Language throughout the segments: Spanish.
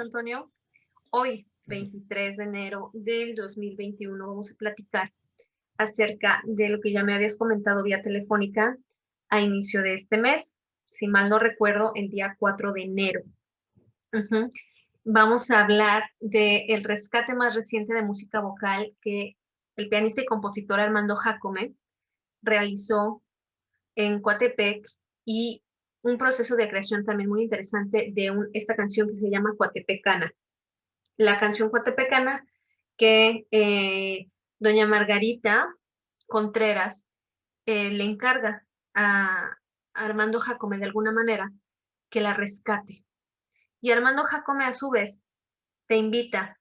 Antonio. Hoy, 23 de enero del 2021, vamos a platicar acerca de lo que ya me habías comentado vía telefónica a inicio de este mes. Si mal no recuerdo, el día 4 de enero. Vamos a hablar del rescate más reciente de música vocal que el pianista y compositor Armando Jácome realizó en Coatepec y un proceso de creación también muy interesante de esta canción que se llama Coatepecana. La canción Coatepecana que doña Margarita Contreras le encarga a Armando Jácome de alguna manera que la rescate. Y Armando Jácome a su vez te invita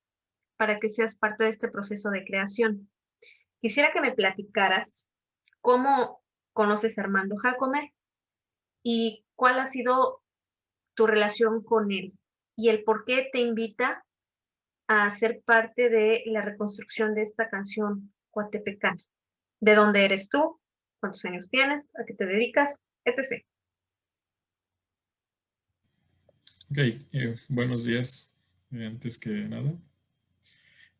para que seas parte de este proceso de creación. Quisiera que me platicaras cómo conoces a Armando Jácome y cuál ha sido tu relación con él y el por qué te invita a ser parte de la reconstrucción de esta canción Coatepecana. ¿De dónde eres tú? ¿Cuántos años tienes? ¿A qué te dedicas? Etc. Ok, buenos días. Antes que nada,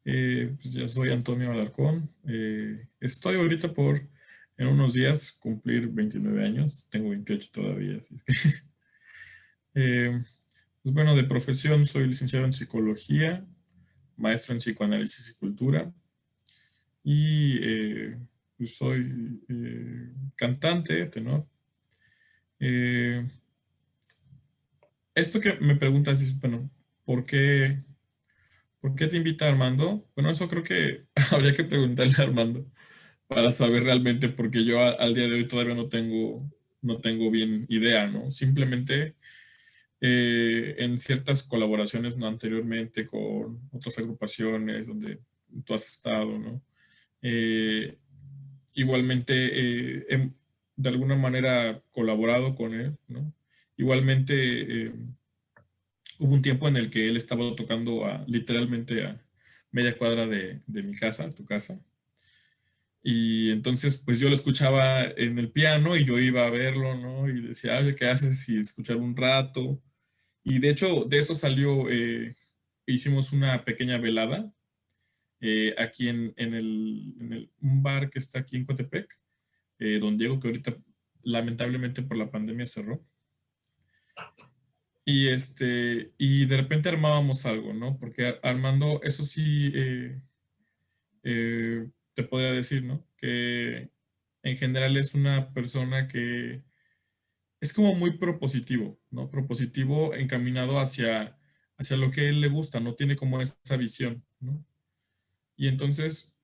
pues ya soy Antonio Alarcón. Estoy ahorita en unos días, cumplir 29 años. Tengo 28 todavía, así es que... pues bueno, de profesión soy licenciado en psicología, maestro en psicoanálisis y cultura. Y pues soy cantante, tenor. Eh, Esto que me preguntas es, bueno, ¿por qué? ¿Por qué te invita Armando? Bueno, eso creo que habría que preguntarle a Armando para saber realmente, porque yo al día de hoy todavía no tengo bien idea, ¿no? Simplemente en ciertas colaboraciones, ¿no? Anteriormente con otras agrupaciones donde tú has estado, ¿no? Eh, Igualmente, de alguna manera colaborado con él, ¿no? Igualmente, hubo un tiempo en el que él estaba tocando literalmente a media cuadra de mi casa, tu casa. Y entonces, pues yo lo escuchaba en el piano y yo iba a verlo, ¿no? Y decía, oye, ¿qué haces? Y escuchar un rato. Y de hecho, de eso salió, hicimos una pequeña velada aquí un bar que está aquí en Coatepec, don Diego, que ahorita lamentablemente por la pandemia cerró. Y de repente armábamos algo, ¿no? Porque Armando, eso sí, te podría decir, ¿no? Que en general es una persona que es como muy propositivo, ¿no? Propositivo encaminado hacia lo que a él le gusta, no tiene como esa visión, ¿no? Y entonces,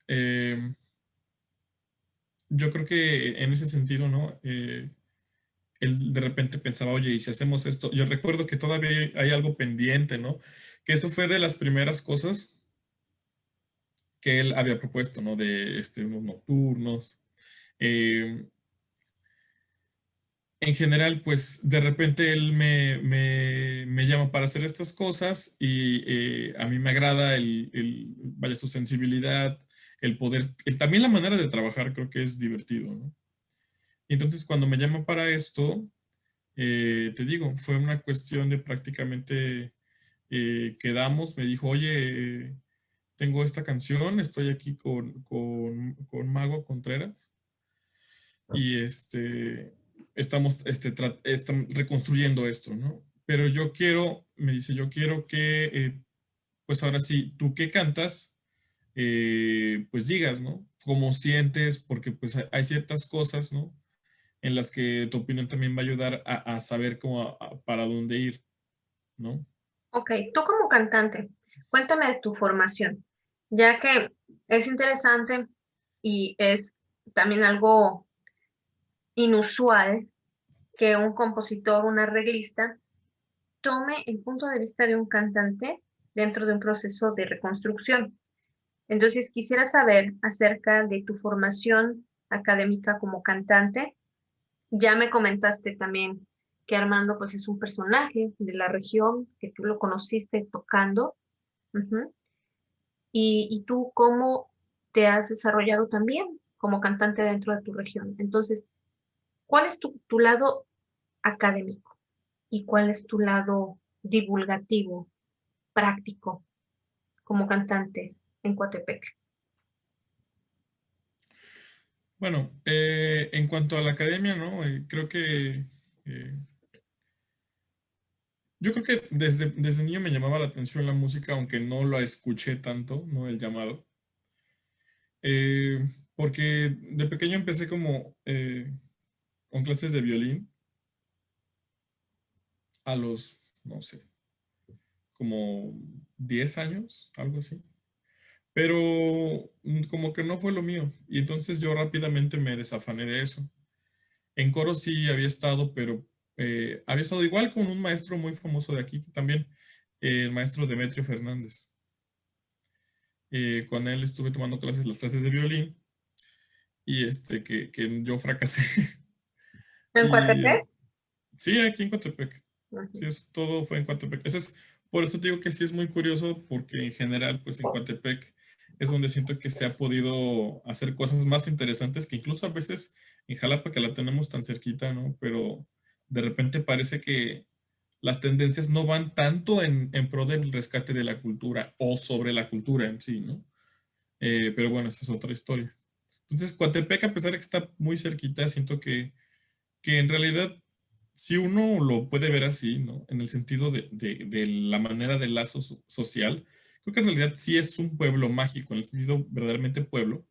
yo creo que en ese sentido, ¿no? Él de repente pensaba, oye, ¿y si hacemos esto? Yo recuerdo que todavía hay algo pendiente, ¿no? Que eso fue de las primeras cosas que él había propuesto, ¿no? De unos nocturnos. Eh, en general, pues de repente él me llama para hacer estas cosas y a mí me agrada vaya, su sensibilidad, el poder, también la manera de trabajar creo que es divertido, ¿no? Y entonces cuando me llama para esto, te digo, fue una cuestión de prácticamente quedamos, me dijo, oye, tengo esta canción, estoy aquí con Mago Contreras y estamos reconstruyendo esto, ¿no? Pero me dice, yo quiero que, pues ahora sí, tú que cantas, pues digas, ¿no? Cómo sientes, porque pues hay ciertas cosas, ¿no? En las que tu opinión también va a ayudar a saber para dónde ir, ¿no? Ok, tú como cantante, cuéntame de tu formación, ya que es interesante y es también algo inusual que un compositor, un arreglista, tome el punto de vista de un cantante dentro de un proceso de reconstrucción. Entonces, quisiera saber acerca de tu formación académica como cantante. Ya me comentaste también que Armando pues es un personaje de la región, que tú lo conociste tocando. Ujú. Y tú cómo te has desarrollado también como cantante dentro de tu región. Entonces, ¿cuál es tu lado académico y cuál es tu lado divulgativo? práctico como cantante en Coatepec? Bueno, en cuanto a la academia, ¿no? Creo que eh, yo creo que desde niño me llamaba la atención la música, aunque no la escuché tanto, ¿no? El llamado. Eh, Porque de pequeño empecé como con clases de violín a los, no sé, como 10 años, algo así. Pero como que no fue lo mío. Y entonces yo rápidamente me desafané de eso. En coro sí había estado, pero había estado igual con un maestro muy famoso de aquí, que también, el maestro Demetrio Fernández. Con él estuve tomando clases, las clases de violín, y que yo fracasé. ¿En Y Coatepec? sí, aquí en Coatepec. Sí, Ujú. eso todo fue en Coatepec. Por eso te digo que sí es muy curioso, porque en general, pues en Coatepec es donde siento que se ha podido hacer cosas más interesantes que incluso a veces en Jalapa, que la tenemos tan cerquita, ¿no? Pero de repente parece que las tendencias no van tanto en pro del rescate de la cultura o sobre la cultura en sí, ¿no? Pero bueno, esa es otra historia. Entonces, Coatepec, a pesar de que está muy cerquita, siento que en realidad, si uno lo puede ver así, ¿no? En el sentido de la manera del lazo social, creo que en realidad sí es un pueblo mágico, en el sentido verdaderamente pueblo,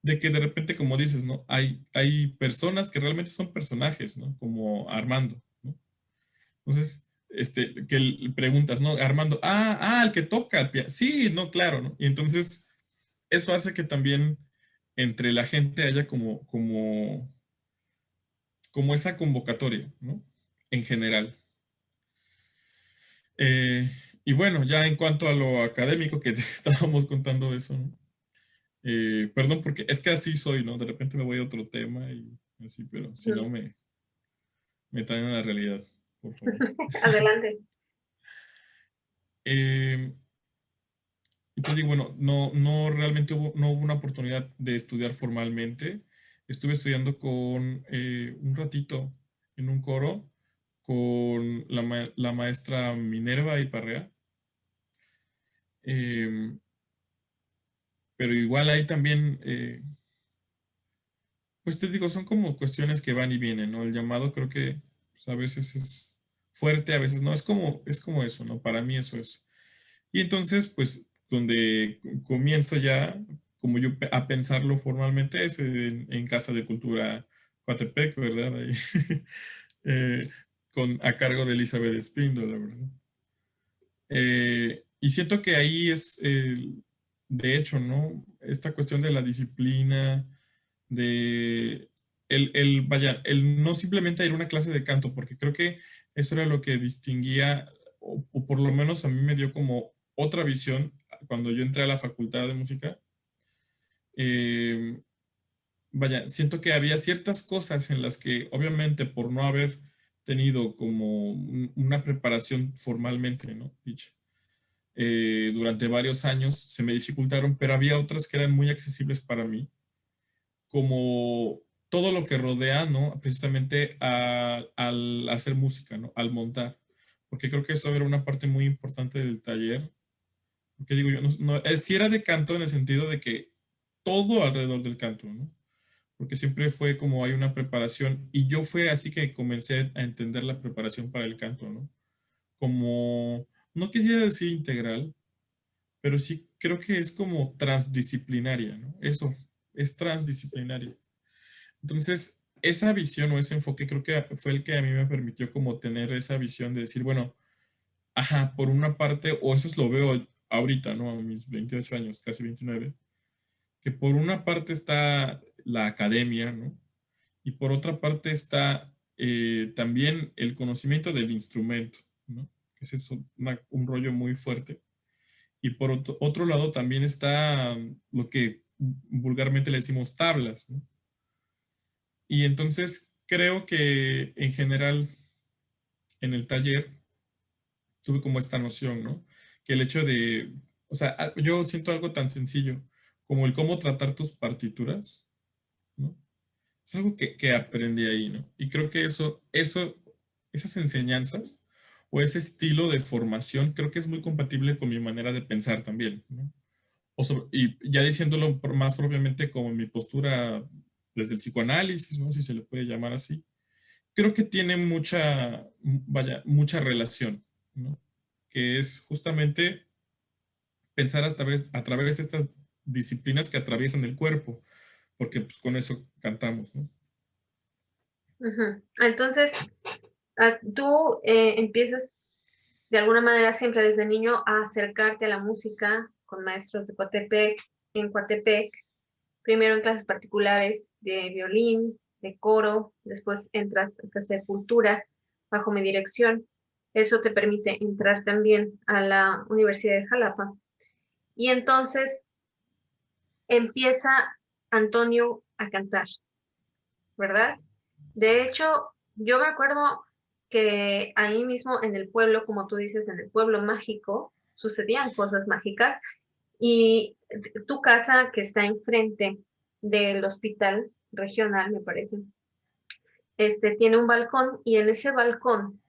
de que de repente, como dices, ¿no? Hay personas que realmente son personajes, ¿no? Como Armando, ¿no? Entonces, que preguntas, ¿no? Armando, el que toca el piano. Sí, no, claro, ¿no? Y entonces, eso hace que también entre la gente haya como esa convocatoria, ¿no? En general. Eh, y bueno, ya en cuanto a lo académico que te estábamos contando de eso, ¿no? Perdón, porque es que así soy, ¿no? De repente me voy a otro tema y así, pero si no me traen a la realidad, por favor. Adelante. Eh, entonces digo, bueno, no realmente no hubo una oportunidad de estudiar formalmente. Estuve estudiando con un ratito en un coro con la maestra Minerva Iparrea. Eh, pero igual ahí también, pues te digo, son como cuestiones que van y vienen, ¿no? El llamado creo que pues, a veces es fuerte, a veces no. Es como eso, ¿no? Para mí eso es. Y entonces, pues, donde comienzo ya, como yo a pensarlo formalmente, es en Casa de Cultura Coatepec, ¿verdad? Ahí, eh, a cargo de Elizabeth Espíndola, ¿verdad? Y siento que ahí es, de hecho, ¿no? Esta cuestión de la disciplina, de vaya, el no simplemente ir a una clase de canto, porque creo que eso era lo que distinguía, o por lo menos a mí me dio como otra visión cuando yo entré a la facultad de música. Eh, Vaya, siento que había ciertas cosas en las que, obviamente, por no haber tenido como una preparación formalmente, ¿no? Dicha, durante varios años se me dificultaron, pero había otras que eran muy accesibles para mí, como todo lo que rodea, ¿no? Precisamente al hacer música, ¿no? Al montar. Porque creo que eso era una parte muy importante del taller. Porque digo yo, sí era de canto en el sentido de que todo alrededor del canto, ¿no? Porque siempre fue como hay una preparación y yo fue así que comencé a entender la preparación para el canto, ¿no? Como, no quisiera decir integral, pero sí creo que es como transdisciplinaria, ¿no? Eso, es transdisciplinaria. Entonces, esa visión o ese enfoque creo que fue el que a mí me permitió como tener esa visión de decir, bueno, ajá, por una parte, o eso es lo veo ahorita, ¿no? A mis 28 años, casi 29, que por una parte está la academia, ¿no? Y por otra parte está también el conocimiento del instrumento, ¿no? Ese es un rollo muy fuerte. Y por otro lado también está lo que vulgarmente le decimos tablas, ¿no? Y entonces creo que en general en el taller tuve como esta noción, ¿no? Que el hecho de, o sea, yo siento algo tan sencillo como el cómo tratar tus partituras, ¿no? Es algo que aprendí ahí, ¿no? Y creo que esas enseñanzas, o ese estilo de formación creo que es muy compatible con mi manera de pensar también, ¿no? Y ya diciéndolo más propiamente como mi postura desde el psicoanálisis, ¿no? Si se le puede llamar así, creo que tiene mucha relación, ¿no? Que es justamente pensar a través de estas disciplinas que atraviesan el cuerpo, porque pues con eso cantamos, ¿no? Entonces, tú empiezas de alguna manera siempre desde niño a acercarte a la música con maestros de Coatepec, en Coatepec, primero en clases particulares de violín, de coro, después entras a clase de cultura bajo mi dirección. Eso te permite entrar también a la Universidad de Jalapa. Y entonces empieza Antonio a cantar, ¿verdad? De hecho, yo me acuerdo que ahí mismo en el pueblo, como tú dices, en el pueblo mágico, sucedían cosas mágicas y tu casa que está enfrente del hospital regional, me parece, tiene un balcón y en ese balcón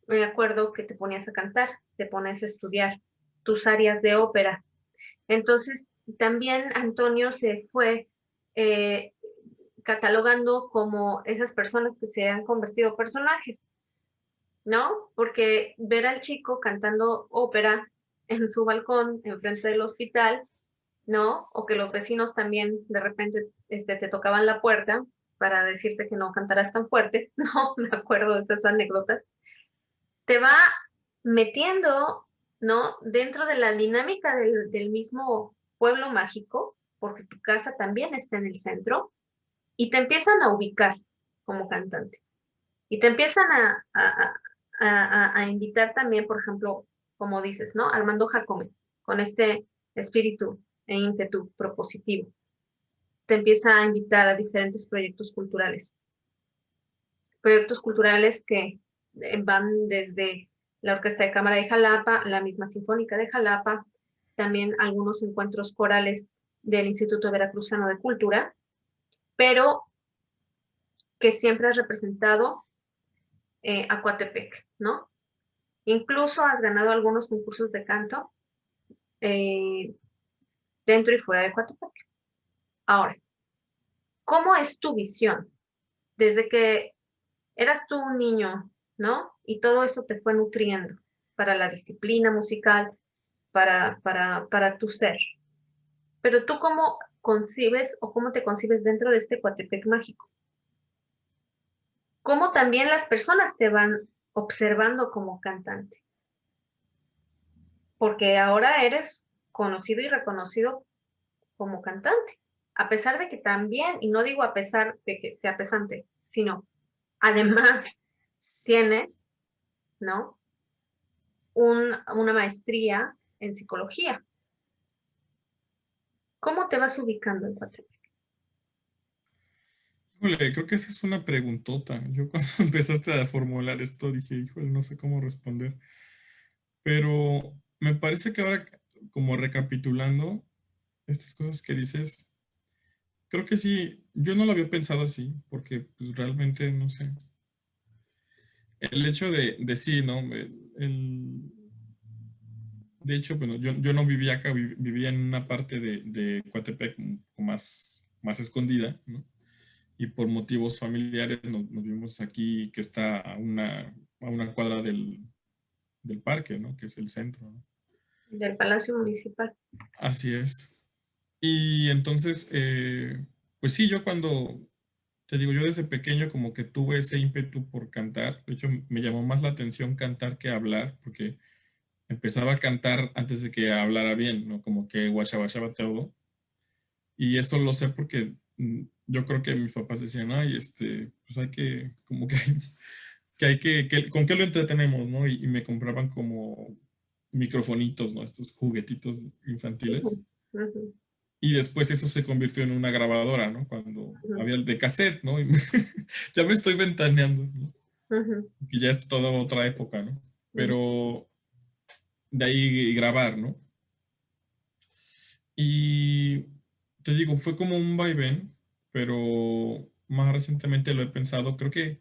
me acuerdo que te ponías a cantar, te pones a estudiar tus áreas de ópera. Entonces, también Antonio se fue eh, catalogando como esas personas que se han convertido en personajes, ¿no? Porque ver al chico cantando ópera en su balcón, enfrente del hospital, ¿no? O que los vecinos también de repente te tocaban la puerta para decirte que no cantaras tan fuerte, ¿no? Me acuerdo de esas anécdotas. Te va metiendo, ¿no? Dentro de la dinámica del mismo pueblo mágico, porque tu casa también está en el centro, y te empiezan a ubicar como cantante. Y te empiezan a invitar también, por ejemplo, como dices, ¿no? Armando Jacome, con este espíritu e ímpetu propositivo. Te empieza a invitar a diferentes proyectos culturales que van desde la Orquesta de Cámara de Jalapa, la misma Sinfónica de Jalapa, también algunos encuentros corales del Instituto Veracruzano de Cultura, pero que siempre has representado a Coatepec, ¿no? Incluso has ganado algunos concursos de canto eh, dentro y fuera de Coatepec. Ahora, ¿cómo es tu visión? Desde que eras tú un niño, ¿no? Y todo eso te fue nutriendo para la disciplina musical, para tu ser. Pero tú cómo concibes o cómo te concibes dentro de este Coatepec mágico. Cómo también las personas te van observando como cantante. Porque ahora eres conocido y reconocido como cantante. A pesar de que también, y no digo a pesar de que sea pesante, sino además tienes, ¿no? Una maestría en psicología. ¿Cómo te vas ubicando en Coatepec? Híjole, creo que esa es una preguntota. Yo cuando empezaste a formular esto dije, híjole, no sé cómo responder. Pero me parece que ahora, como recapitulando estas cosas que dices, creo que sí, yo no lo había pensado así, porque pues realmente, no sé, el hecho de sí, ¿no? De hecho, bueno, yo no vivía acá, vivía en una parte de Coatepec más escondida, ¿no? Y por motivos familiares nos vimos aquí, que está a una cuadra del parque, ¿no? Que es el centro, ¿no? Del Palacio Municipal. Así es. Y entonces, pues sí, yo cuando, te digo, yo desde pequeño como que tuve ese ímpetu por cantar. De hecho, me llamó más la atención cantar que hablar, porque empezaba a cantar antes de que hablara bien, ¿no? Como que guachaba todo. Y eso lo sé porque yo creo que mis papás decían, ay, pues hay que, como que, ¿con qué lo entretenemos, no? Y me compraban como microfonitos, ¿no? Estos juguetitos infantiles. Uh -huh, Y después eso se convirtió en una grabadora, ¿no? Cuando uh -huh, había el de cassette, ¿no? Ya me estoy ventaneando, ¿no? uh -huh, Que ya es toda otra época, ¿no? uh -huh. Pero de ahí grabar, ¿no? Y te digo, fue como un vaivén, pero más recientemente lo he pensado. Creo que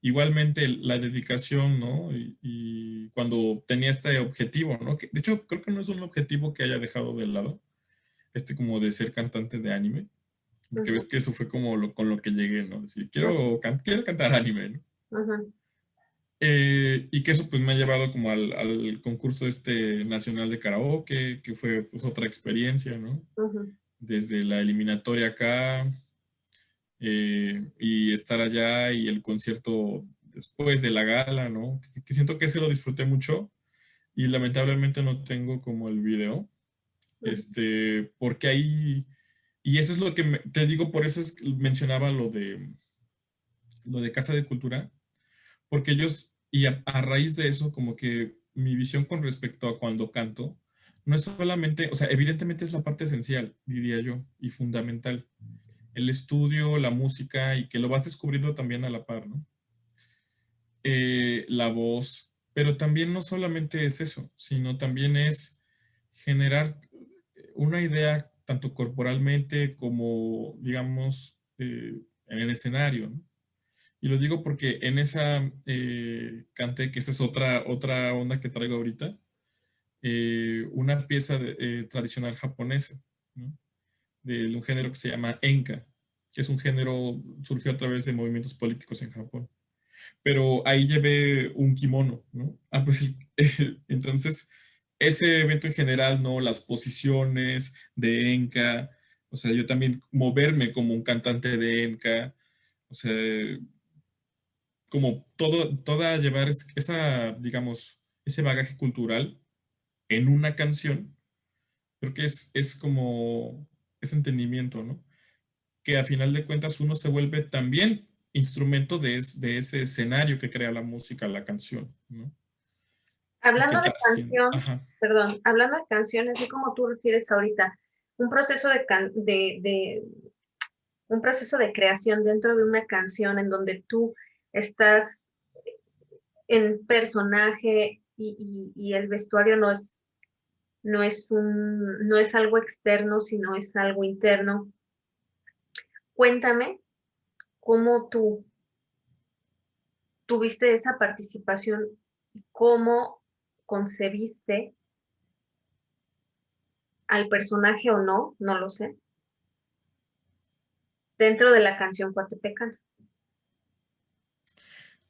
igualmente la dedicación, ¿no? Y cuando tenía este objetivo, ¿no? Que, de hecho, creo que no es un objetivo que haya dejado de lado, como de ser cantante de anime, porque ves Ujú, que eso fue como con lo que llegué, ¿no? Decir, ujú, quiero cantar anime, ¿no? ujú, Y que eso pues me ha llevado como al concurso nacional de karaoke, que fue pues otra experiencia, ¿no? ujú. Desde la eliminatoria acá, y estar allá y el concierto después de la gala, ¿no? Que siento que ese lo disfruté mucho y lamentablemente no tengo como el video, Ujú. porque ahí, y eso es lo que te digo, por eso mencionaba lo de Casa de Cultura, porque ellos, y a raíz de eso, como que mi visión con respecto a cuando canto, no es solamente, o sea, evidentemente es la parte esencial, diría yo, y fundamental, el estudio, la música, y que lo vas descubriendo también a la par, ¿no? La voz, pero también no solamente es eso, sino también es generar una idea tanto corporalmente como, digamos, en el escenario, ¿no? Y lo digo porque en esa canté, que esa es otra onda que traigo ahorita, una pieza tradicional japonesa, ¿no? De un género que se llama Enka, que es un género, surgió a través de movimientos políticos en Japón. Pero ahí llevé un kimono, ¿no? Ah, pues entonces, ese evento en general, ¿no? Las posiciones de Enka, o sea, yo también moverme como un cantante de Enka, o sea, como toda llevar esa, digamos, ese bagaje cultural en una canción, creo que es como ese entendimiento, ¿no? Que a final de cuentas uno se vuelve también instrumento de ese escenario que crea la música, la canción, ¿no? Y que Hablando de trasciende. canción, Ajá. perdón, hablando de canciones, así como tú refieres ahorita, un proceso un proceso de creación dentro de una canción en donde tú estás en personaje y el vestuario no es algo externo, sino es algo interno. Cuéntame cómo tú tuviste esa participación, cómo concebiste al personaje o no, no lo sé, dentro de la canción Coatepecana.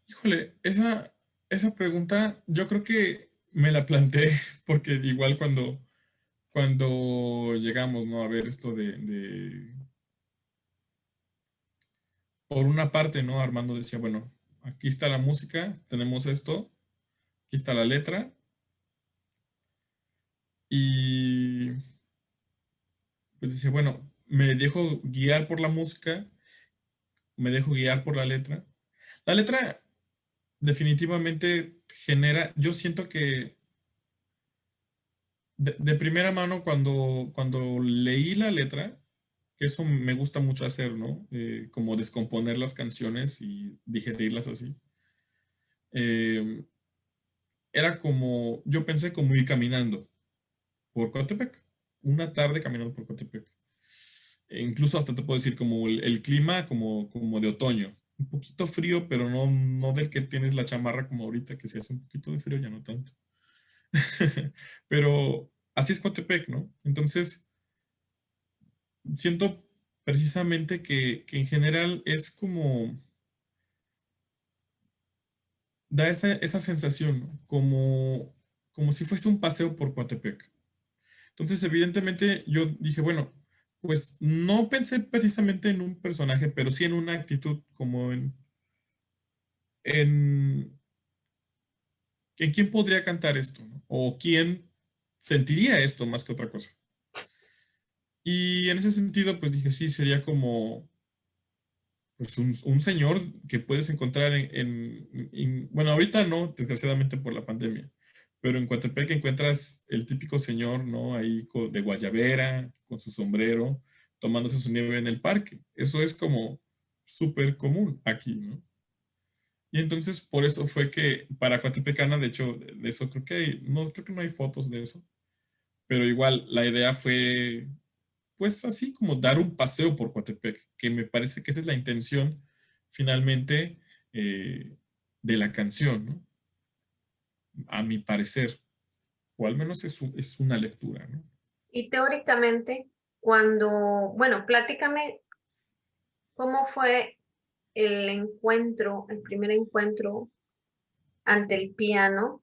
Híjole, esa pregunta yo creo que me la planteé porque igual cuando llegamos, ¿no? A ver esto por una parte, ¿no? Armando decía, bueno, aquí está la música, tenemos esto, aquí está la letra, y pues decía, bueno, me dejo guiar por la música, me dejo guiar por la letra. La letra definitivamente genera, yo siento que de primera mano cuando leí la letra, que eso me gusta mucho hacer, ¿no? Como descomponer las canciones y digerirlas así. Eh, Era como, yo pensé como ir caminando por Coatepec, una tarde caminando por Coatepec. E incluso hasta te puedo decir como el clima como de otoño. Un poquito frío, pero no del que tienes la chamarra como ahorita, que se hace un poquito de frío, ya no tanto. Pero así es Coatepec, ¿no? Entonces, siento precisamente que en general es como, da esa sensación, ¿no? Como si fuese un paseo por Coatepec. Entonces, evidentemente, yo dije, bueno, pues no pensé precisamente en un personaje, pero sí en una actitud, como en, en quién podría cantar esto, ¿no? O quién sentiría esto más que otra cosa. Y en ese sentido, pues dije, sí, sería como pues un señor que puedes encontrar bueno, ahorita no, desgraciadamente por la pandemia, pero en Coatepec encuentras el típico señor, ¿no? Ahí de guayabera, con su sombrero, tomándose su nieve en el parque. Eso es como súper común aquí, ¿no? Y entonces por eso fue que para Coatepecana, de hecho, de eso creo que no hay fotos de eso, pero igual la idea fue pues así como dar un paseo por Coatepec, que me parece que esa es la intención finalmente, de la canción, ¿no? A mi parecer, o al menos es una lectura, ¿no? Y teóricamente, bueno, platícame cómo fue el encuentro, el primer encuentro ante el piano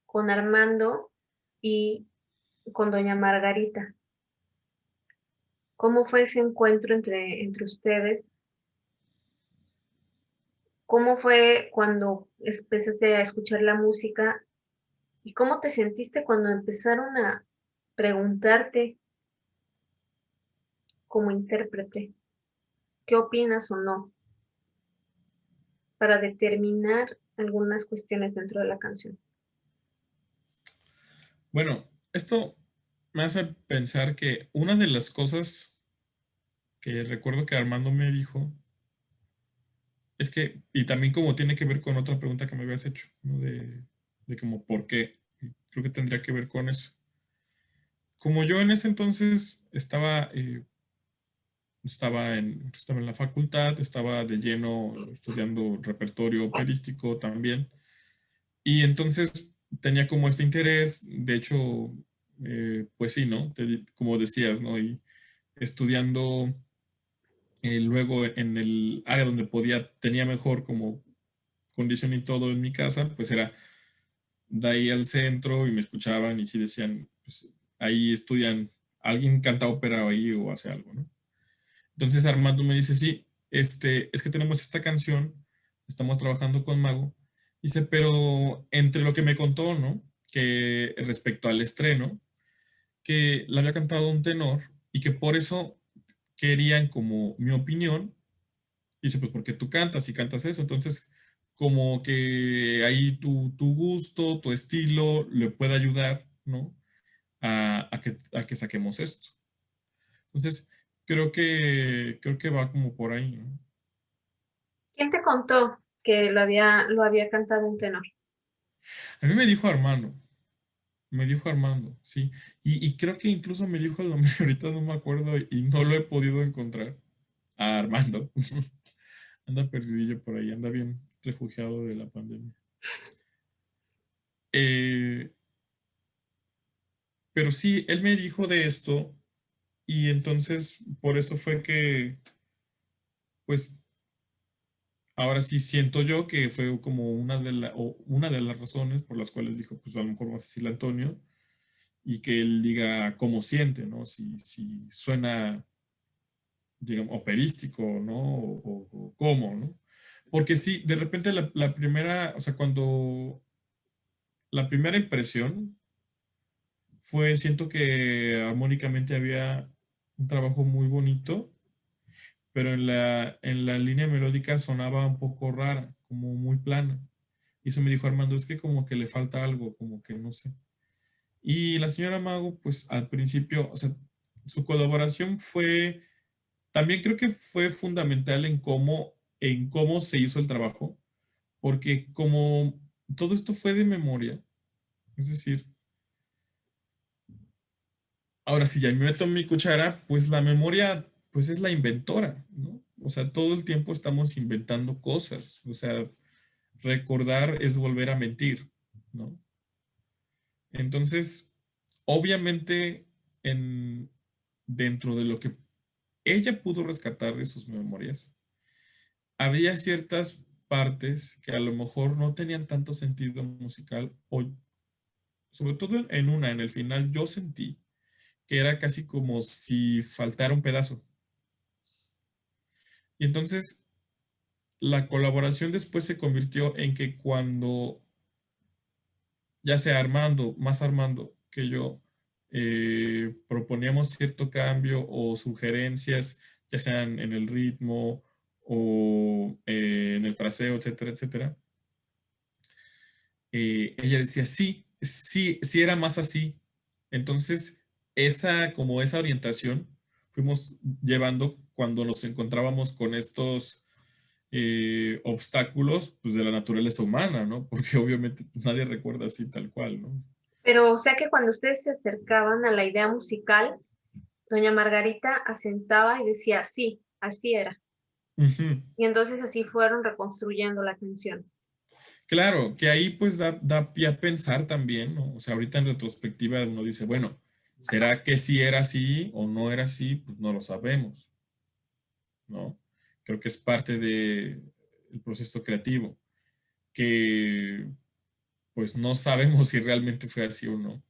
con Armando y con doña Margarita. ¿Cómo fue ese encuentro entre ustedes? ¿Cómo fue cuando empezaste a escuchar la música? ¿Y cómo te sentiste cuando empezaron a preguntarte como intérprete qué opinas o no para determinar algunas cuestiones dentro de la canción? Bueno, esto me hace pensar que una de las cosas que recuerdo que Armando me dijo es que, y también como tiene que ver con otra pregunta que me habías hecho, ¿no? De como por qué, y creo que tendría que ver con eso. Como yo en ese entonces estaba en la facultad, estaba de lleno estudiando repertorio operístico también, y entonces tenía como este interés, de hecho, pues sí, ¿no? Como decías, ¿no? Y estudiando luego en el área donde tenía mejor como condición y todo en mi casa, pues era de ahí al centro y me escuchaban y sí decían, pues ahí estudian, alguien canta ópera ahí o hace algo, ¿no? Entonces Armando me dice, sí, es que tenemos esta canción, estamos trabajando con Mago, dice, pero entre lo que me contó, ¿no? Que respecto al estreno, que la había cantado un tenor y que por eso querían como mi opinión. Dice, pues porque tú cantas y cantas eso, entonces como que ahí tu gusto, tu estilo le puede ayudar, ¿no? A que saquemos esto. Entonces, creo que va como por ahí, ¿no? ¿Quién te contó que lo había cantado un tenor? A mí me dijo Armando, sí, y creo que incluso me dijo el nombre, ahorita no me acuerdo y no lo he podido encontrar. A Armando. Anda perdidillo por ahí, anda bien refugiado de la pandemia. Eh, pero sí, él me dijo de esto y entonces por eso fue que, pues ahora sí siento yo que fue como una de las razones por las cuales dijo, pues a lo mejor vamos a decirle a Antonio y que él diga cómo siente, ¿no? Si suena, digamos, operístico, ¿no? O cómo, ¿no? Porque sí, de repente la primera, o sea, cuando la primera impresión siento que armónicamente había un trabajo muy bonito, pero en la línea melódica sonaba un poco rara, como muy plana. Y eso me dijo Armando, es que como que le falta algo, como que no sé. Y la señora Mago, pues al principio, o sea, su colaboración también creo que fue fundamental en cómo se hizo el trabajo, porque como todo esto fue de memoria, es decir, ahora si ya me meto mi cuchara, pues la memoria, pues es la inventora, ¿no? O sea, todo el tiempo estamos inventando cosas, o sea, recordar es volver a mentir, ¿no? Entonces, obviamente, en, dentro de lo que ella pudo rescatar de sus memorias, había ciertas partes que a lo mejor no tenían tanto sentido musical, o sobre todo en el final, yo sentí que era casi como si faltara un pedazo. Y entonces, la colaboración después se convirtió en que cuando ya sea más Armando que yo, proponíamos cierto cambio o sugerencias, ya sean en el ritmo o en el fraseo, etcétera, etcétera, ella decía, sí, sí, sí era más así. Entonces, como esa orientación fuimos llevando cuando nos encontrábamos con estos obstáculos pues, de la naturaleza humana, ¿no? Porque obviamente pues, nadie recuerda así tal cual, ¿no? Pero o sea que cuando ustedes se acercaban a la idea musical, doña Margarita asentaba y decía, sí, así era. Ujú. Y entonces así fueron reconstruyendo la canción. Claro, que ahí pues da pie a pensar también, ¿no? O sea, ahorita en retrospectiva uno dice, bueno, ¿será que sí era así o no era así? Pues no lo sabemos, ¿no? Creo que es parte del proceso creativo, que pues no sabemos si realmente fue así o no.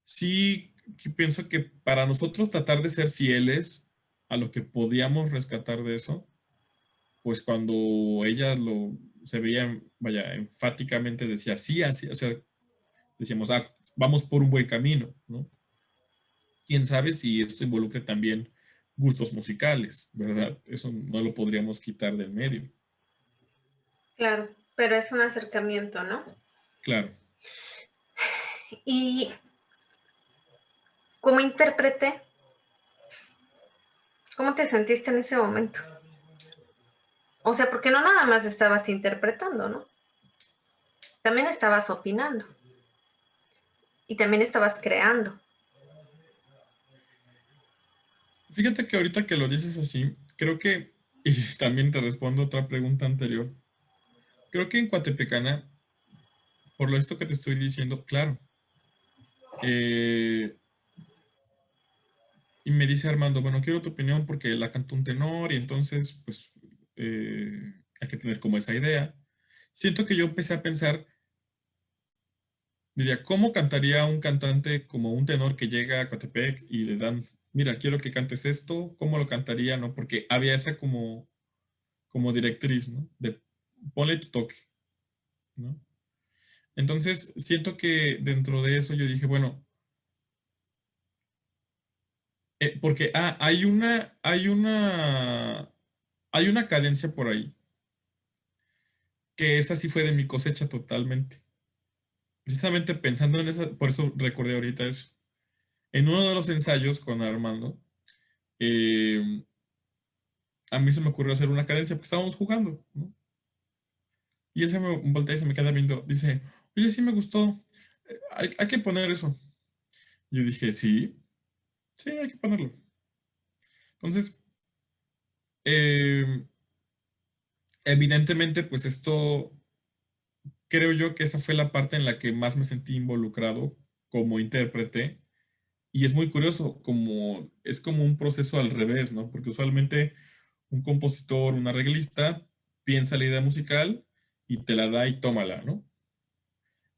Sí, que pienso que para nosotros tratar de ser fieles a lo que podíamos rescatar de eso, pues cuando ella lo se veía, vaya, enfáticamente decía sí, así, o sea, decíamos, ah, vamos por un buen camino, ¿no? Quién sabe si esto involucre también gustos musicales, ¿verdad? Eso no lo podríamos quitar del medio. Claro, pero es un acercamiento, ¿no? Claro. Y como intérprete, ¿cómo te sentiste en ese momento? O sea, porque no nada más estabas interpretando, ¿no? También estabas opinando y también estabas creando. Fíjate que ahorita que lo dices así, creo que, y también te respondo otra pregunta anterior, creo que en Coatepecana, por lo esto que te estoy diciendo, claro, eh, y me dice Armando, bueno, quiero tu opinión porque la cantó un tenor y entonces, pues, hay que tener como esa idea. Siento que yo empecé a pensar, diría, ¿cómo cantaría un cantante como un tenor que llega a Coatepec y le dan, mira, quiero que cantes esto? ¿Cómo lo cantaría, no? Porque había esa como directriz, ¿no? De ponle tu toque, ¿no? Entonces, siento que dentro de eso yo dije, bueno, porque hay una cadencia por ahí, que esa sí fue de mi cosecha totalmente. Precisamente pensando en esa, por eso recordé ahorita eso. En uno de los ensayos con Armando, eh, a mí se me ocurrió hacer una cadencia porque estábamos jugando, ¿no? Y él se me voltea y se me queda viendo, dice, oye, sí me gustó, hay que poner eso. Yo dije, sí, sí, hay que ponerlo. Entonces, eh, evidentemente, pues esto, creo yo que esa fue la parte en la que más me sentí involucrado como intérprete. Y es muy curioso, como es como un proceso al revés, ¿no? Porque usualmente un compositor, un arreglista, piensa la idea musical y te la da y tómala, ¿no?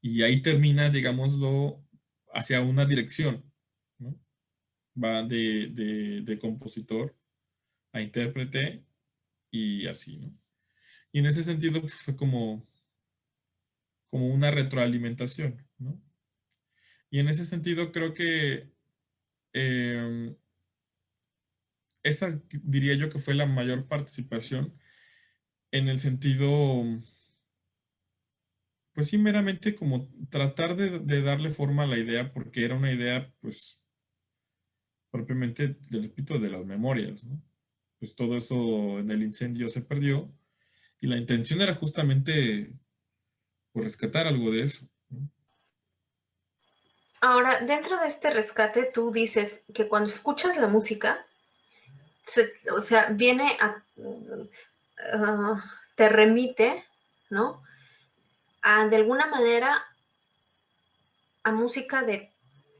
Y ahí termina, digámoslo, hacia una dirección, ¿no? Va de compositor a intérprete y así, ¿no? Y en ese sentido pues, fue como una retroalimentación, ¿no? Y en ese sentido creo que eh, esa diría yo que fue la mayor participación en el sentido, pues sí, meramente como tratar de darle forma a la idea, porque era una idea, pues, propiamente, te repito, de las memorias, ¿no? Pues todo eso en el incendio se perdió y la intención era justamente, pues, rescatar algo de eso, ¿no? Ahora, dentro de este rescate, tú dices que cuando escuchas la música, o sea, viene a, te remite, ¿no? De alguna manera a música de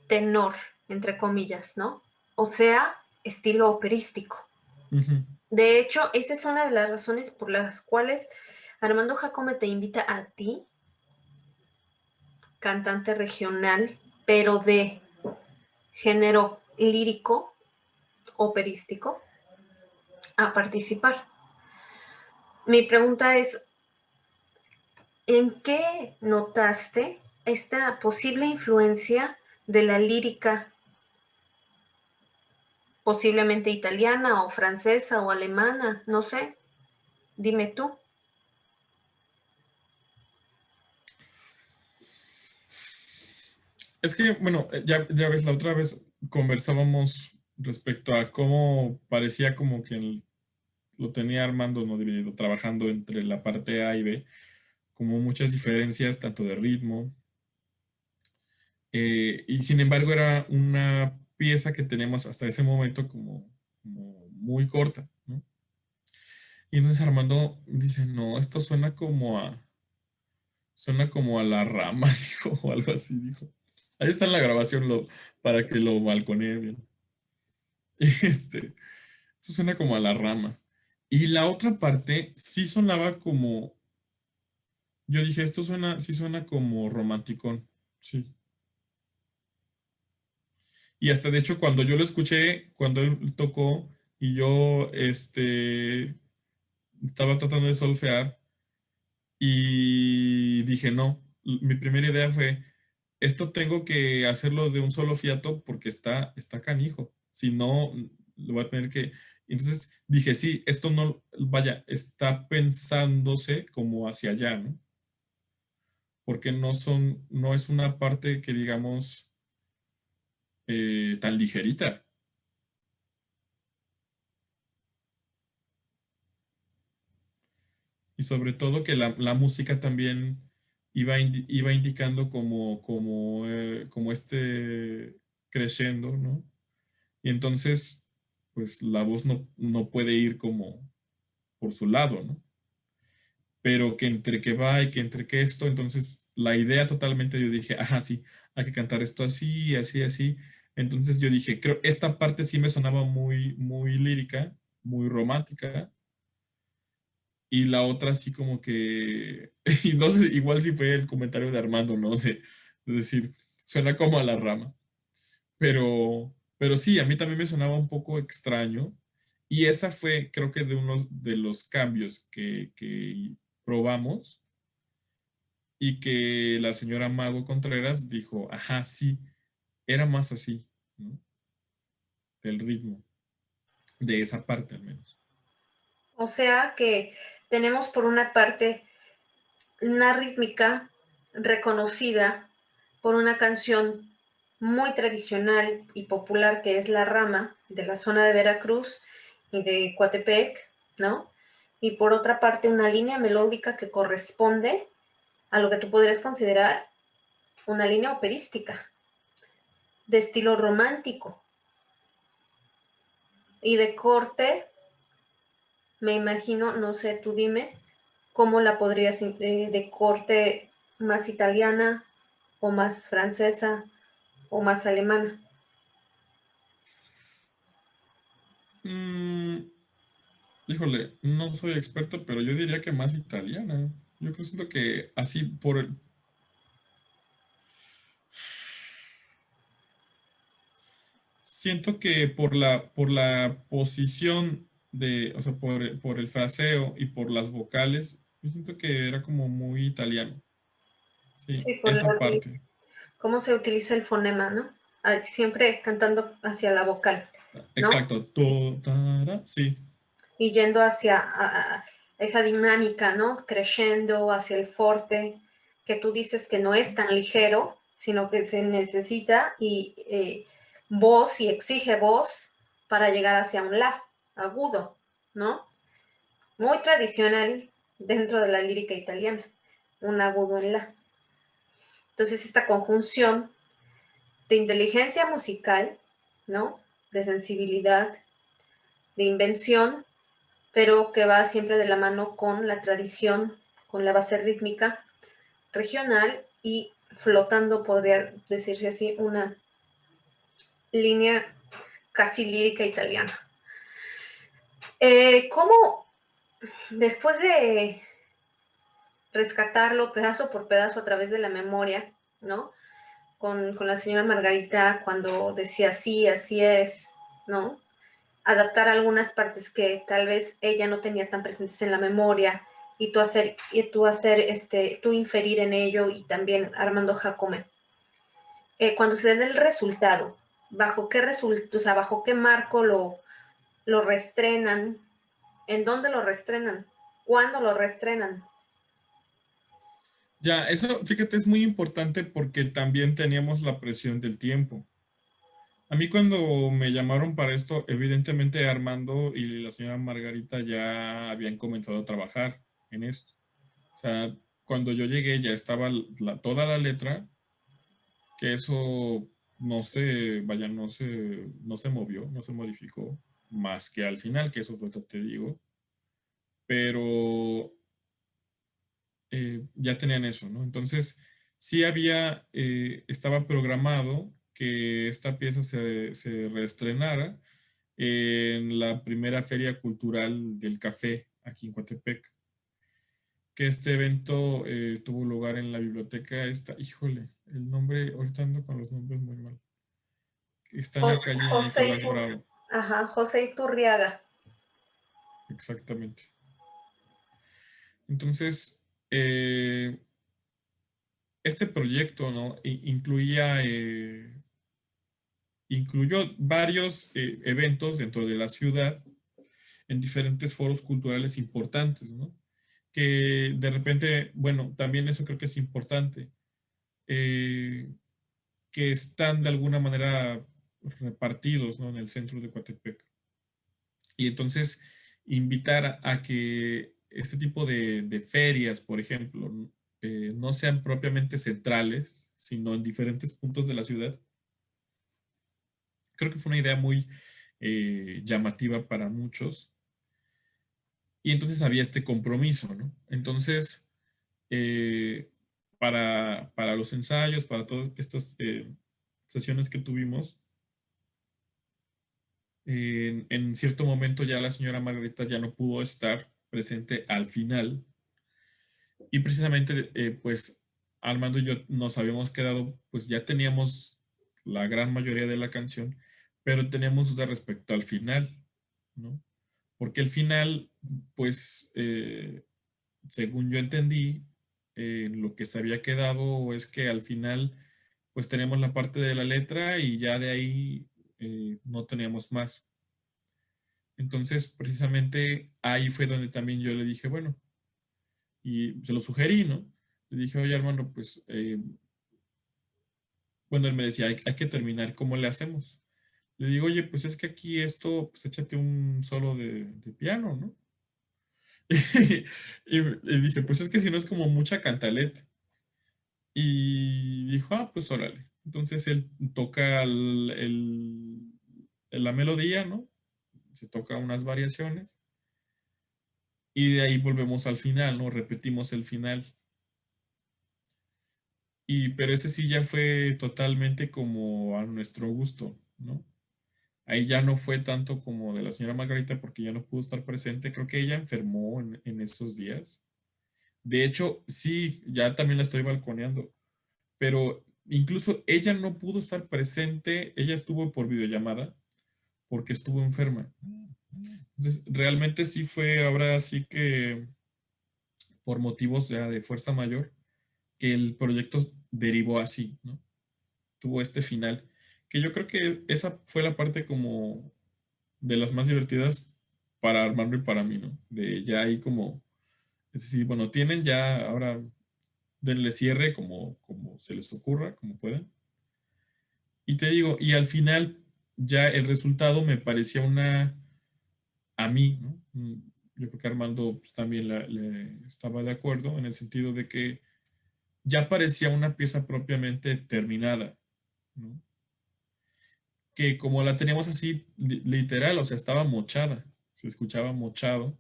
tenor, entre comillas, ¿no? O sea, estilo operístico. Ujú. De hecho, esa es una de las razones por las cuales Armando Jacome te invita a ti, cantante regional, pero de género lírico, operístico, a participar. Mi pregunta es, ¿en qué notaste esta posible influencia de la lírica, posiblemente italiana o francesa o alemana? No sé, dime tú. Es que, bueno, ya ves, la otra vez conversábamos respecto a cómo parecía como que lo tenía Armando, no dividido, trabajando entre la parte A y B, como muchas diferencias, tanto de ritmo, y sin embargo era una pieza que tenemos hasta ese momento como muy corta, ¿no? Y entonces Armando dice, no, esto suena como a la rama, dijo, o algo así, dijo. Ahí está en la grabación para que lo balconee bien. Y esto suena como a la rama. Y la otra parte sí sonaba como, yo dije, esto suena, sí suena como romanticón, sí. Y hasta de hecho cuando yo lo escuché, cuando él tocó y yo, estaba tratando de solfear y dije, no, mi primera idea fue, esto tengo que hacerlo de un solo fiato porque está canijo. Si no, lo voy a tener que... Entonces dije, sí, esto no, vaya, está pensándose como hacia allá, ¿no? Porque no es una parte que digamos tan ligerita. Y sobre todo que la música también iba indicando como creciendo, ¿no? Y entonces, pues la voz no puede ir como por su lado, ¿no? Pero que entre que va y que entre que esto, entonces la idea totalmente yo dije, ajá, sí, hay que cantar esto así, así, así. Entonces yo dije, creo, esta parte sí me sonaba muy, muy lírica, muy romántica, y la otra sí como que, y no sé, igual sí fue el comentario de Armando, ¿no? De decir, suena como a la rama. Pero sí, a mí también me sonaba un poco extraño. Y esa fue, creo que de unos de los cambios que probamos y que la señora Mago Contreras dijo, ajá, sí, era más así, ¿no? Del ritmo, de esa parte al menos. O sea que tenemos por una parte una rítmica reconocida por una canción muy tradicional y popular que es La Rama de la zona de Veracruz y de Coatepec, ¿no? Y por otra parte una línea melódica que corresponde a lo que tú podrías considerar una línea operística de estilo romántico y de corte, me imagino, no sé, tú dime, cómo la podrías, de corte más italiana o más francesa o más alemana. Mm, híjole, no soy experto, pero yo diría que más italiana. Yo siento que así siento que por la posición o sea, por el fraseo y por las vocales, yo siento que era como muy italiano. Sí, Sí, por esa parte. cómo se utiliza el fonema, ¿no? Siempre cantando hacia la vocal, ¿no? Exacto. To, tara, sí. Y yendo hacia esa dinámica, ¿no? Creciendo hacia el forte, que tú dices que no es tan ligero, sino que se necesita voz y exige voz para llegar hacia un la agudo, ¿no? Muy tradicional dentro de la lírica italiana, un agudo en la. Entonces, esta conjunción de inteligencia musical, ¿no? De sensibilidad, de invención, pero que va siempre de la mano con la tradición, con la base rítmica regional y flotando, podría decirse así, una línea casi lírica italiana. ¿Cómo después de rescatarlo pedazo por pedazo a través de la memoria, ¿no? Con la señora Margarita cuando decía sí, así es, ¿no? Adaptar algunas partes que tal vez ella no tenía tan presentes en la memoria tú inferir en ello y también Armando Jacome. Cuando se den el resultado, o sea, bajo qué marco lo restrenan, en dónde lo restrenan, cuándo lo restrenan. Ya, eso, fíjate, es muy importante porque también teníamos la presión del tiempo. A mí cuando me llamaron para esto, evidentemente Armando y la señora Margarita ya habían comenzado a trabajar en esto. O sea, cuando yo llegué ya estaba toda la letra, que eso no se movió, no se modificó, más que al final, que eso fue lo que te digo. pero ya tenían eso, ¿no? Entonces, sí había, estaba programado que esta pieza se reestrenara en la primera Feria Cultural del Café aquí en Coatepec, que este evento tuvo lugar en la biblioteca esta, híjole, el nombre, ahorita ando con los nombres muy mal, está en la calle José, Nicolás Bravo, ajá, José Iturriaga. exactamente. Entonces, este proyecto, ¿no? Incluía, incluyó varios eventos dentro de la ciudad en diferentes foros culturales importantes, ¿no? Que de repente, bueno, también eso creo que es importante, eh, que están de alguna manera repartidos, ¿no? En el centro de Coatepec. Y entonces, invitar a que este tipo de ferias, por ejemplo, no sean propiamente centrales, sino en diferentes puntos de la ciudad, creo que fue una idea muy llamativa para muchos. Y entonces había este compromiso, ¿no? Entonces, eh, para los ensayos, para todas estas sesiones que tuvimos, en cierto momento ya la señora Margarita ya no pudo estar presente al final. Y precisamente, pues, Armando y yo nos habíamos quedado, pues ya teníamos la gran mayoría de la canción, pero teníamos dudas respecto al final, ¿no? Porque el final, pues, según yo entendí, lo que se había quedado es que al final, pues tenemos la parte de la letra y ya de ahí no teníamos más. Entonces, precisamente ahí fue donde también yo le dije, bueno, y se lo sugerí, ¿no? Le dije, oye, hermano, pues, bueno, él me decía, hay que terminar, ¿cómo le hacemos? Le digo, oye, pues es que aquí esto, pues échate un solo de piano, ¿no? Y dije, pues es que si no es como mucha cantaleta. Y dijo, ah, pues órale. Entonces él toca la melodía, ¿no? Se toca unas variaciones y de ahí volvemos al final, ¿no? Repetimos el final. Y pero ese sí ya fue totalmente como a nuestro gusto, ¿no? Ahí ya no fue tanto como de la señora Margarita porque ya no pudo estar presente. Creo que ella enfermó en esos días. De hecho, sí, ya también la estoy balconeando, pero incluso ella no pudo estar presente, ella estuvo por videollamada porque estuvo enferma. Entonces, realmente sí fue ahora sí que por motivos ya de fuerza mayor que el proyecto derivó así, ¿no? Tuvo este final, que yo creo que esa fue la parte como de las más divertidas para Armando y para mí, ¿no? De ya ahí como, es decir, bueno, tienen ya ahora, denle cierre como se les ocurra, como puedan. Y te digo, y al final ya el resultado me parecía a mí, ¿no? Yo creo que Armando pues, también le estaba de acuerdo en el sentido de que ya parecía una pieza propiamente terminada, ¿no? Que como la teníamos así literal, o sea, estaba mochada, se escuchaba mochado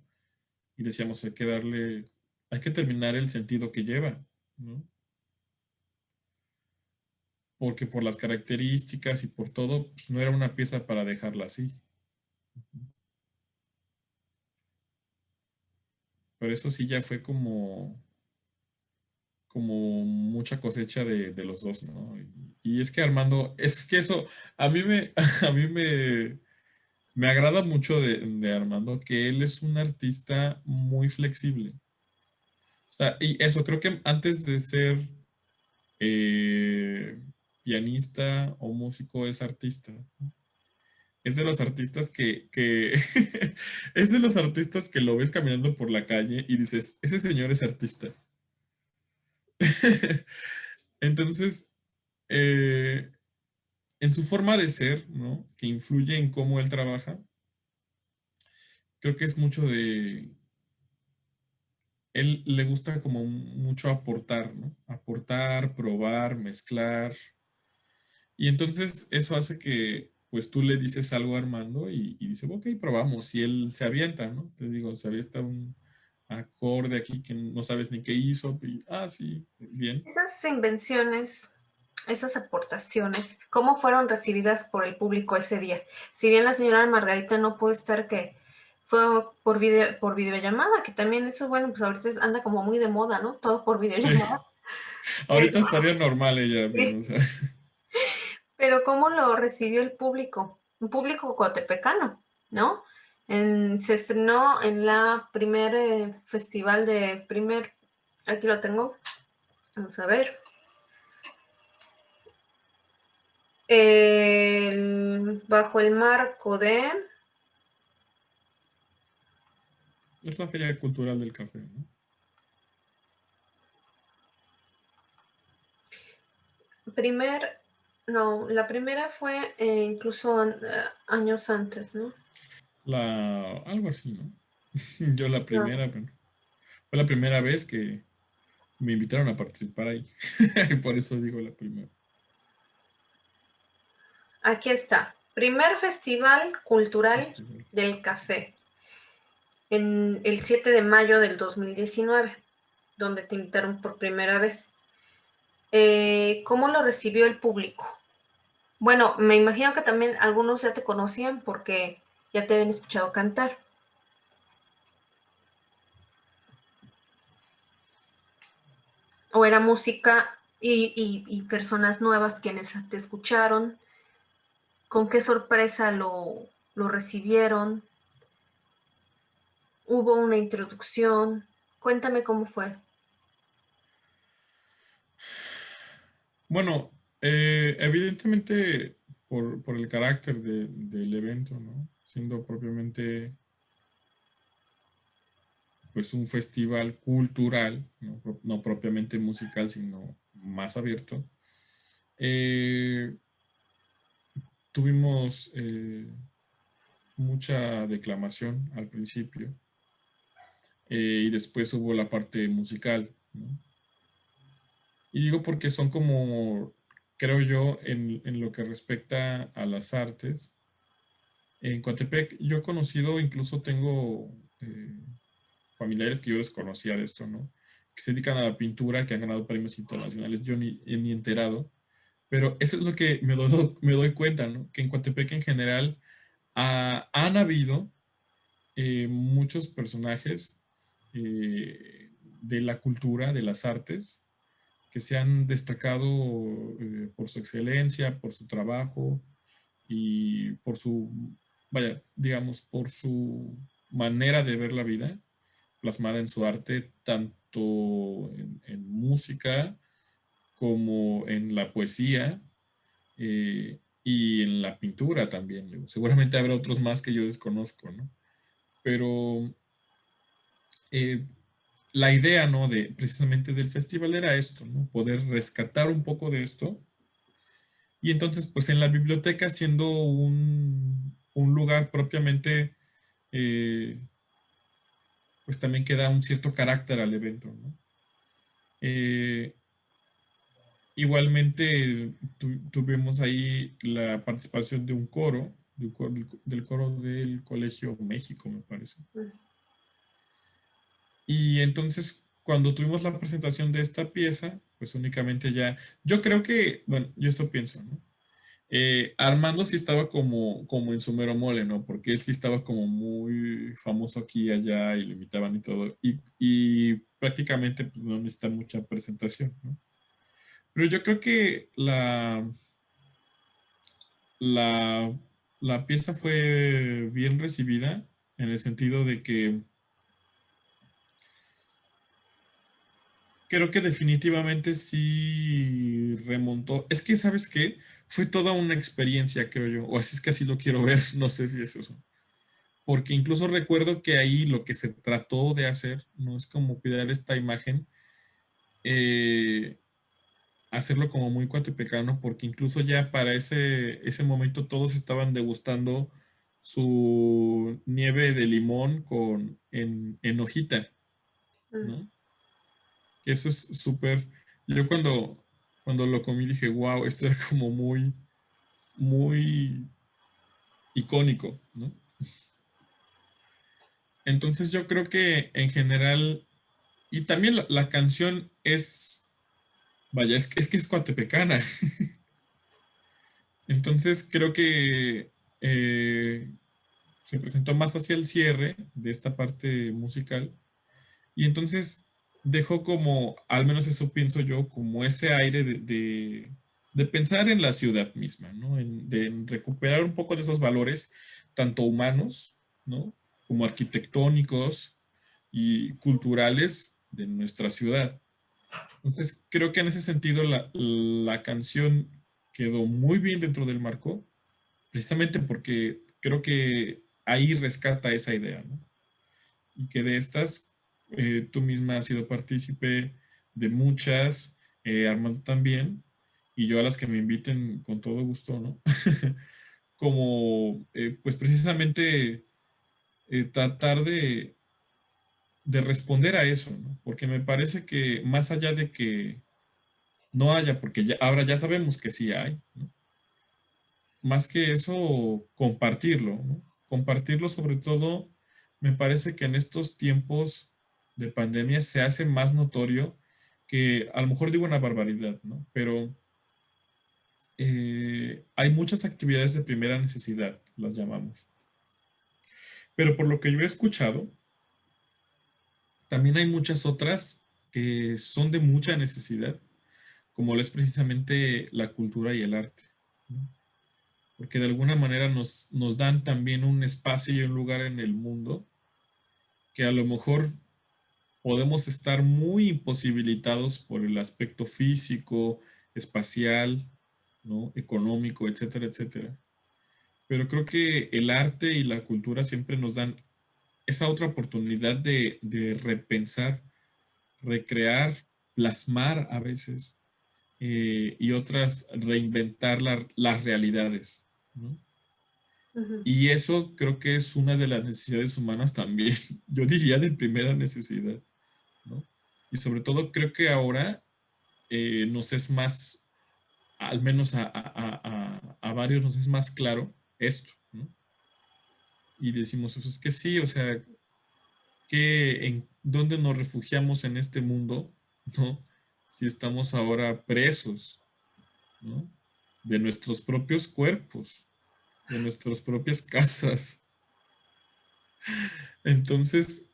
y decíamos, hay que terminar el sentido que lleva, ¿no? Porque por las características y por todo, pues no era una pieza para dejarla así. Pero eso sí ya fue como mucha cosecha de los dos, ¿no? Y es que Armando, es que eso, a mí me agrada mucho de Armando, que él es un artista muy flexible. O sea, y eso, creo que antes de ser eh, pianista o músico es artista. Es de los artistas es de los artistas que lo ves caminando por la calle y dices, ese señor es artista. Entonces, eh, en su forma de ser, ¿no? Que influye en cómo él trabaja, creo que es mucho él le gusta como mucho aportar, ¿no? Aportar, probar, mezclar. Y entonces eso hace que, pues tú le dices algo a Armando y dice, ok, probamos. Y él se avienta, ¿no? Te digo, se avienta acorde aquí que no sabes ni qué hizo. Sí, bien. Esas invenciones, esas aportaciones, ¿cómo fueron recibidas por el público ese día? Si bien la señora Margarita no puede estar, que fue por videollamada, que también eso, bueno, pues ahorita anda como muy de moda, ¿no? Todo por Sí, videollamada. Pero, ahorita estaría normal ella bien, o sí, sea. pero ¿cómo lo recibió el público? Un público coatepecano, ¿no? Se estrenó en la primer festival de primer, aquí lo tengo, vamos a ver, bajo el marco de Es la Feria Cultural del Café, ¿no? primer, no, la primera fue incluso años antes, ¿no? Algo así, ¿no? Yo la No, primera, bueno, fue la primera vez que me invitaron a participar ahí. Por eso digo la primera. aquí está. Primer Festival Cultural Festival. del Café, en el 7 de mayo del 2019, donde te invitaron por primera vez. ¿Cómo lo recibió el público? Bueno, me imagino que también algunos ya te conocían porque ya te habían escuchado cantar. O era música y personas nuevas quienes te escucharon. ¿Con qué sorpresa lo recibieron? ¿Hubo una introducción? Cuéntame cómo fue. Bueno, evidentemente por el carácter del evento, ¿no? Siendo propiamente pues un festival cultural, no propiamente musical, sino más abierto. eh, Tuvimos mucha declamación al principio, y después hubo la parte musical, ¿no? Y digo porque son como, creo yo, en lo que respecta a las artes. En Coatepec yo he conocido, incluso tengo familiares que yo desconocía de esto, ¿no? Que se dedican a la pintura, que han ganado premios internacionales, yo ni enterado, pero eso es lo que me doy cuenta, ¿no? Que en Coatepec en general han habido muchos personajes de la cultura, de las artes, que se han destacado por su excelencia, por su trabajo y por su, vaya, digamos, por su manera de ver la vida plasmada en su arte, tanto en música como en la poesía, y en la pintura también. Digo. Seguramente habrá otros más que yo desconozco, ¿no? Pero eh, la idea, ¿no? De precisamente del festival era esto, ¿no? Poder rescatar un poco de esto. Y entonces, pues en la biblioteca, siendo un lugar propiamente, eh, pues también que da un cierto carácter al evento, ¿no? Eh, Igualmente tuvimos ahí la participación de un coro, del coro del Colegio México, me parece. Y entonces, cuando tuvimos la presentación de esta pieza, pues únicamente ya, yo creo que, bueno, yo esto pienso, ¿no? Armando sí estaba como en su mero mole, ¿no? Porque él sí estaba como muy famoso aquí y allá y lo imitaban y todo. Y prácticamente pues, no necesita mucha presentación, ¿no? Pero yo creo que la, la pieza fue bien recibida en el sentido de que creo que definitivamente sí remontó. Es que, ¿sabes qué? Fue toda una experiencia, creo yo. O así es que así lo quiero ver. No sé si es eso. Porque incluso recuerdo que ahí lo que se trató de hacer no es como cuidar esta imagen, eh, hacerlo como muy cuatepecano, porque incluso ya para ese momento todos estaban degustando su nieve de limón en hojita, Mm. ¿no? Que eso es súper. Yo cuando lo comí dije, wow, esto era como muy icónico, ¿no? Entonces yo creo que en general, y también la canción es, vaya, es que es coatepecana. Entonces creo que se presentó más hacia el cierre de esta parte musical y entonces dejó como, al menos eso pienso yo, como ese aire de pensar en la ciudad misma, ¿no? En recuperar un poco de esos valores, tanto humanos, ¿no? Como arquitectónicos y culturales de nuestra ciudad. Entonces, creo que en ese sentido la canción quedó muy bien dentro del marco, precisamente porque creo que ahí rescata esa idea, ¿no? Y que de estas, tú misma has sido partícipe de muchas, Armando también, y yo a las que me inviten con todo gusto, ¿no? Como, pues precisamente tratar de responder a eso, ¿no? Porque me parece que más allá de que no haya, porque ya, ahora ya sabemos que sí hay, ¿no? Más que eso, compartirlo, ¿no? Compartirlo sobre todo, me parece que en estos tiempos de pandemia se hace más notorio que a lo mejor digo una barbaridad, ¿no? Pero hay muchas actividades de primera necesidad, las llamamos. Pero por lo que yo he escuchado, también hay muchas otras que son de mucha necesidad, como lo es precisamente la cultura y el arte, ¿no? Porque de alguna manera nos dan también un espacio y un lugar en el mundo que a lo mejor podemos estar muy imposibilitados por el aspecto físico, espacial, ¿no? Económico, etcétera, etcétera. Pero creo que el arte y la cultura siempre nos dan esa otra oportunidad de repensar, recrear, plasmar a veces y otras reinventar las realidades, ¿no? Ujú. Y eso creo que es una de las necesidades humanas también, yo diría de primera necesidad, ¿no? Y sobre todo creo que ahora nos es más, al menos a varios nos es más claro esto, ¿no? Y decimos, pues es que sí, o sea, que en dónde nos refugiamos en este mundo, ¿no? Si estamos ahora presos, ¿no? De nuestros propios cuerpos, de nuestras propias casas. Entonces,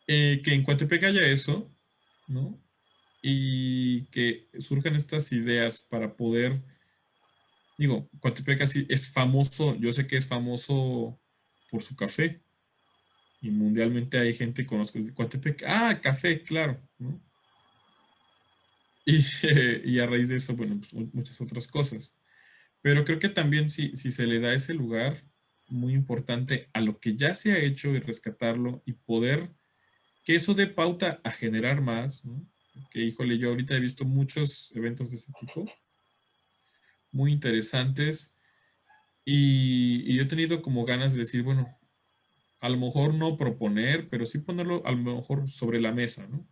que en Coatepec haya eso, ¿no? Y que surjan estas ideas para poder, digo, Coatepec así es famoso, yo sé que es famoso por su café, y mundialmente hay gente que conozco de Coatepec, ah, café, claro, ¿no? Y, y a raíz de eso, bueno, pues muchas otras cosas. Pero creo que también si se le da ese lugar muy importante a lo que ya se ha hecho y rescatarlo y poder que eso dé pauta a generar más, ¿no? Porque, híjole, yo ahorita he visto muchos eventos de ese tipo, muy interesantes, y yo he tenido como ganas de decir, bueno, a lo mejor no proponer, pero sí ponerlo a lo mejor sobre la mesa, ¿no?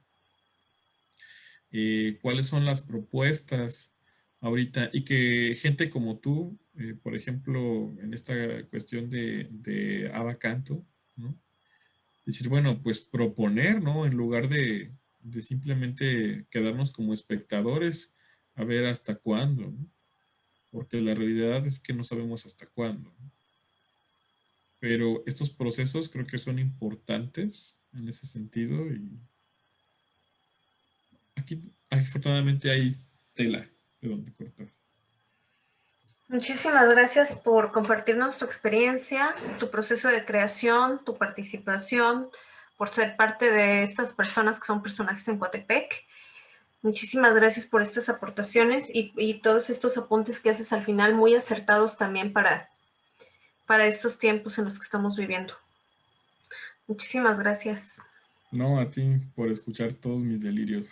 ¿Cuáles son las propuestas ahorita? Y que gente como tú, por ejemplo, en esta cuestión de Abacanto, ¿no? Decir, bueno, pues proponer, ¿no? En lugar de simplemente quedarnos como espectadores a ver hasta cuándo, ¿no? Porque la realidad es que no sabemos hasta cuándo, ¿no? Pero estos procesos creo que son importantes en ese sentido y aquí afortunadamente hay tela de donde cortar. Muchísimas gracias por compartirnos tu experiencia, tu proceso de creación, tu participación, por ser parte de estas personas que son personajes en Coatepec. Muchísimas gracias por estas aportaciones y todos estos apuntes que haces al final, muy acertados también para estos tiempos en los que estamos viviendo. Muchísimas gracias. No, a ti por escuchar todos mis delirios.